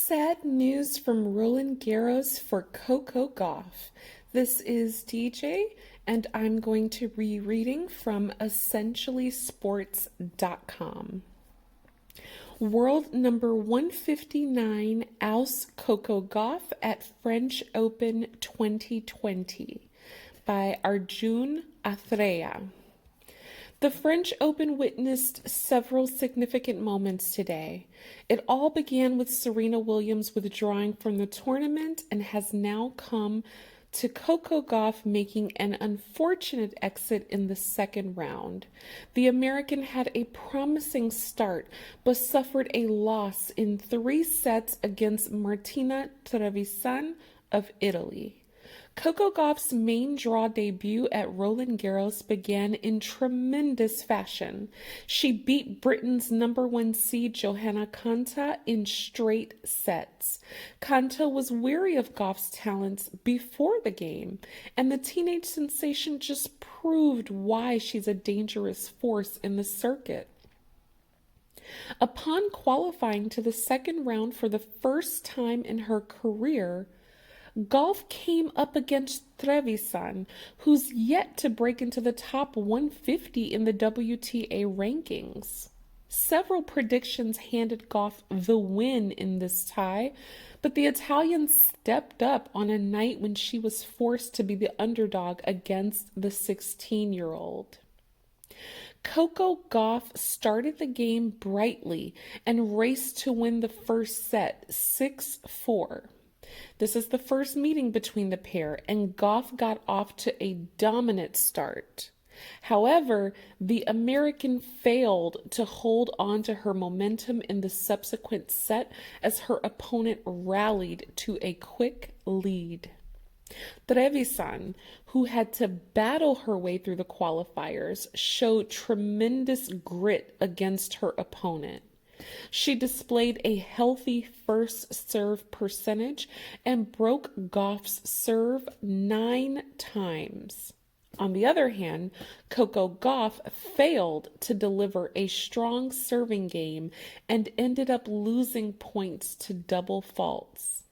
Sad news from Roland Garros for Coco Gauff. This is DJ, and I'm going to be reading from essentiallysports.com. World number 159 oust Coco Gauff at French Open 2020 by Arjun Athreya. The French Open witnessed several significant moments today. It all began with Serena Williams withdrawing from the tournament and has now come to Coco Gauff making an unfortunate exit in the second round. The American had a promising start, but suffered a loss in 3 sets against Martina Trevisan of Italy. Coco Gauff's main draw debut at Roland Garros began in tremendous fashion. She beat Britain's number 1 seed Johanna Konta in straight sets. Konta was wary of Gauff's talents before the game, and the teenage sensation just proved why she's a dangerous force in the circuit. Upon qualifying to the second round for the first time in her career, Gauff came up against Trevisan, who's yet to break into the top 150 in the WTA rankings. Several predictions handed Gauff the win in this tie, but the Italian stepped up on a night when she was forced to be the underdog against the 16-year-old. Coco Gauff started the game brightly and raced to win the first set 6-4. This is the first meeting between the pair, and Gauff got off to a dominant start. However, the American failed to hold on to her momentum in the subsequent set as her opponent rallied to a quick lead. Trevisan, who had to battle her way through the qualifiers, showed tremendous grit against her opponent. She displayed a healthy first serve percentage and broke Gauff's serve 9 times. On the other hand, Coco Gauff failed to deliver a strong serving game and ended up losing points to double faults.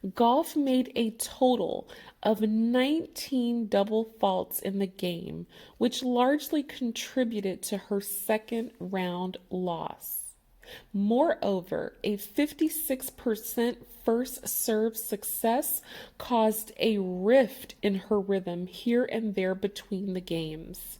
Gauff made a total of 19 double faults in the game, which largely contributed to her second round loss. Moreover, a 56% first serve success caused a rift in her rhythm here and there between the games.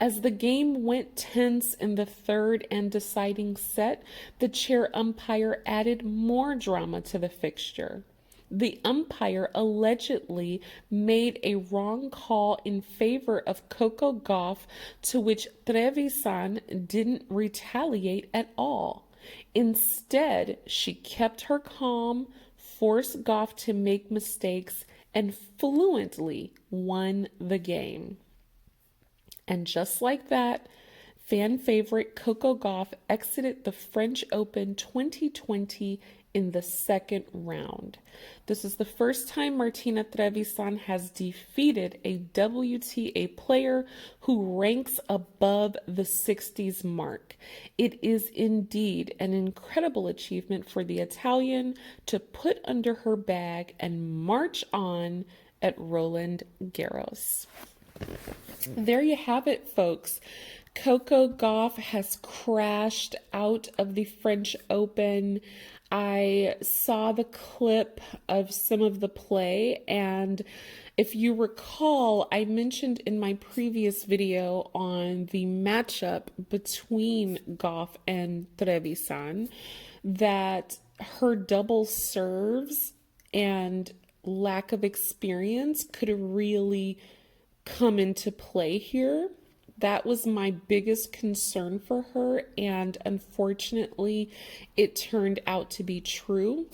As the game went tense in the third and deciding set, the chair umpire added more drama to the fixture. The umpire allegedly made a wrong call in favor of Coco Gauff, to which Trevisan didn't retaliate at all. Instead, she kept her calm, forced Gauff to make mistakes, and fluently won the game. And just like that, fan favorite Coco Gauff exited the French Open 2020 in the second round. This is the first time Martina Trevisan has defeated a WTA player who ranks above the 60s mark. It is indeed an incredible achievement for the Italian to put under her bag and march on at Roland Garros. There you have it, folks. Coco Gauff has crashed out of the French Open. I saw the clip of some of the play, and if you recall, I mentioned in my previous video on the matchup between Gauff and Trevisan that her double serves and lack of experience could really come into play here. That was my biggest concern for her, and unfortunately, it turned out to be true.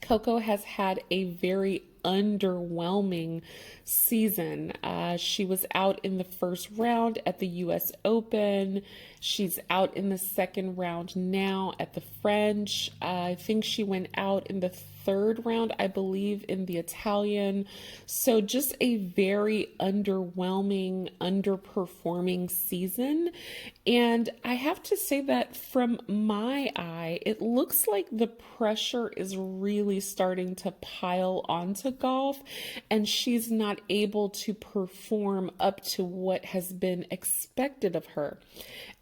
Coco has had a very underwhelming season. She was out in the first round at the US Open. She's out in the second round now at the French. I think she went out in the third round, I believe, in the Italian. So just a very underwhelming, underperforming season. And I have to say that from my eye, it looks like the pressure is really starting to pile onto Gauff, and she's not able to perform up to what has been expected of her.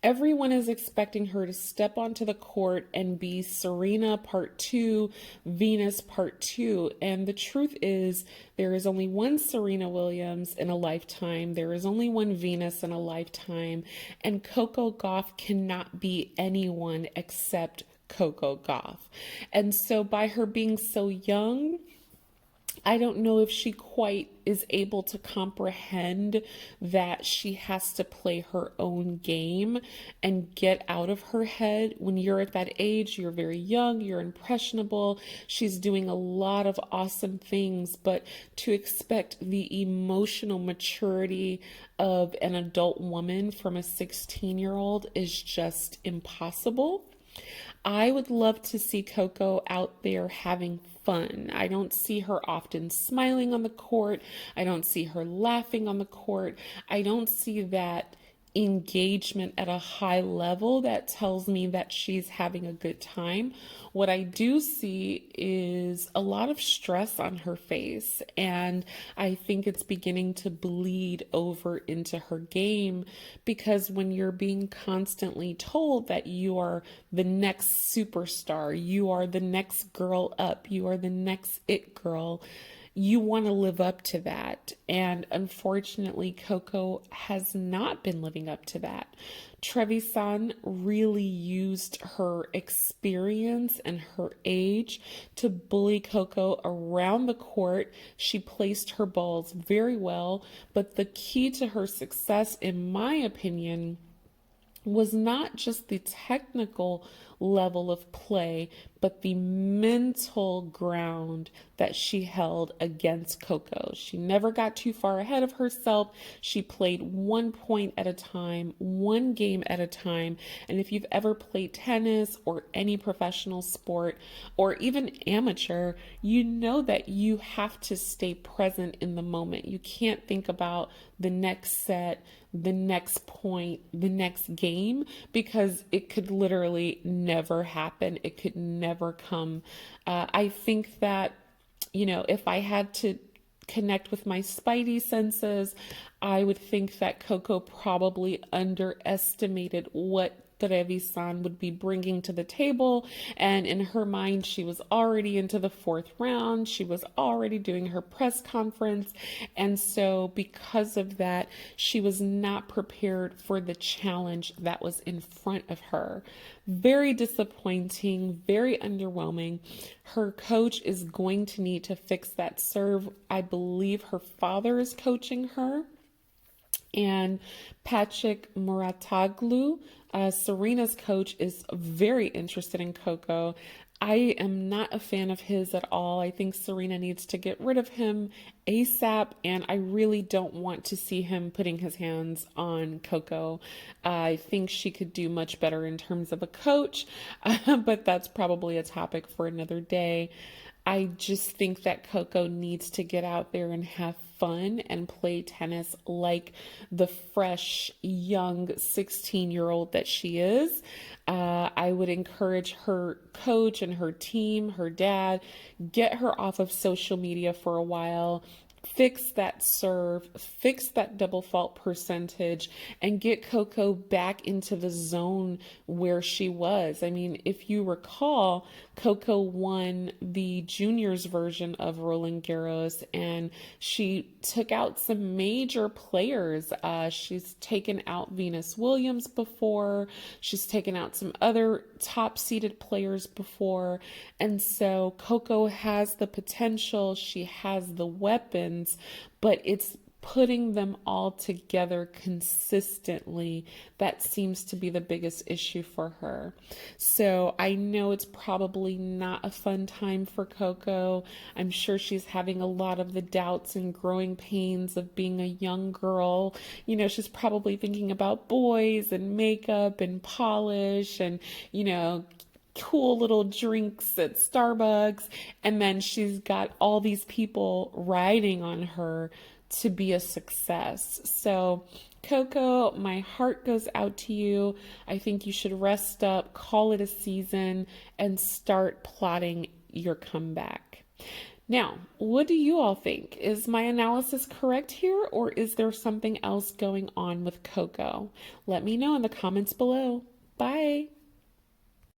Everyone is expecting her to step onto the court and be Serena part two, Venus part two. And the truth is, there is only one Serena Williams in a lifetime. There is only one Venus in a lifetime. And Coco Gauff cannot be anyone except Coco Gauff. And so by her being so young, I don't know if she quite is able to comprehend that she has to play her own game and get out of her head. When you're at that age, you're very young, you're impressionable. She's doing a lot of awesome things, but to expect the emotional maturity of an adult woman from a 16-year-old is just impossible. I would love to see Coco out there having fun. I don't see her often smiling on the court. I don't see her laughing on the court. I don't see that engagement at a high level that tells me that she's having a good time. What I do see is a lot of stress on her face, and I think it's beginning to bleed over into her game, because when you're being constantly told that you are the next superstar, you are the next girl up, you are the next it girl, you want to live up to that. And unfortunately, Coco has not been living up to that. Trevisan really used her experience and her age to bully Coco around the court. She placed her balls very well, but the key to her success, in my opinion, was not just the technical level of play, but the mental ground that she held against Coco. She never got too far ahead of herself. She played 1 point at a time, one game at a time. And if you've ever played tennis or any professional sport or even amateur, you know that you have to stay present in the moment. You can't think about the next set, the next point, the next game, because it could literally never happen. It could never come. I think that, if I had to connect with my spidey senses, I would think that Coco probably underestimated what Trevisan would be bringing to the table. And in her mind, she was already into the fourth round. She was already doing her press conference. And so because of that, she was not prepared for the challenge that was in front of her. Very disappointing, very underwhelming. Her coach is going to need to fix that serve. I believe her father is coaching her. And Patrick Muratoglu, Serena's coach, is very interested in Coco. I am not a fan of his at all. I think Serena needs to get rid of him ASAP, and I really don't want to see him putting his hands on Coco. I think she could do much better in terms of a coach, but that's probably a topic for another day. I just think that Coco needs to get out there and have fun and play tennis like the fresh, young 16-year-old that she is. I would encourage her coach and her team, her dad, get her off of social media for a while. Fix that serve, fix that double fault percentage, and get Coco back into the zone where she was. I mean, if you recall, Coco won the juniors version of Roland Garros, and she took out some major players. She's taken out Venus Williams before. She's taken out some other top-seeded players before. And so Coco has the potential. She has the weapons, but it's putting them all together consistently that seems to be the biggest issue for her. So I know it's probably not a fun time for Coco. I'm sure she's having a lot of the doubts and growing pains of being a young girl. She's probably thinking about boys and makeup and polish and, cool little drinks at Starbucks, and then she's got all these people riding on her to be a success. So, Coco, my heart goes out to you. I think you should rest up, call it a season, and start plotting your comeback. Now, what do you all think? Is my analysis correct here, or is there something else going on with Coco? Let me know in the comments below. Bye.